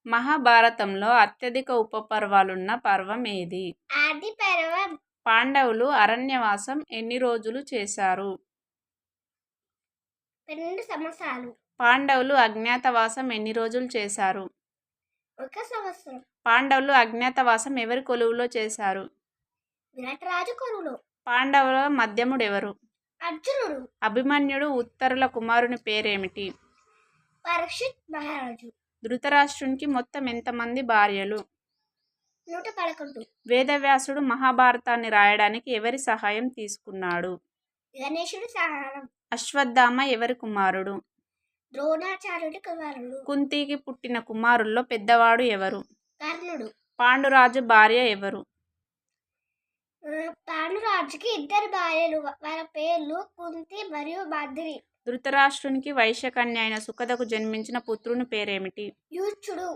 మహాభారతంలో అత్యధిక ఉపపర్వాలున్న పర్వం ఏది? ఆది పర్వం. పాండవులు అరణ్యవాసం ఎన్ని రోజులు చేశారు? 12 సంవత్సరాలు. పాండవులు అజ్ఞాతవాసం ఎన్ని రోజులు చేశారు? 1 సంవత్సరం. పాండవులు అజ్ఞాతవాసం ఎవరి కొలువులో చేశారు? విరాట్ రాజు కొలువులో. పాండవుల మధ్యముడెవరు? అర్జునుడు. అభిమన్యుడు ఉత్తరుల కుమారుని పేరేమిటి? పరీక్షిత్ మహారాజు. ధృతరాష్ట్రునికి మొత్తం ఎంతమంది భార్యలు? 111. వేదవ్యాసుడు మహాభారతాన్ని రాయడానికి ఎవరి సహాయం తీసుకున్నాడు? గణేశుడి సహాయం. అశ్వత్థామ ఎవరి కుమారుడు? ద్రోణాచార్యుడి కుమారుడు. కుంతికి పుట్టిన కుమారుల్లో పెద్దవాడు ఎవరు? కర్ణుడు. పాండురాజు భార్య ఎవరు? పాండురాజుకి 2 భార్యలు. వారి పేర్లు కుంతి మరియు బద్రి. ధృతరాష్ట్రునికి వైశ్యకన్య అయిన సుకదకు జన్మించిన పుత్రుని పేరేమిటి? యూచుడు.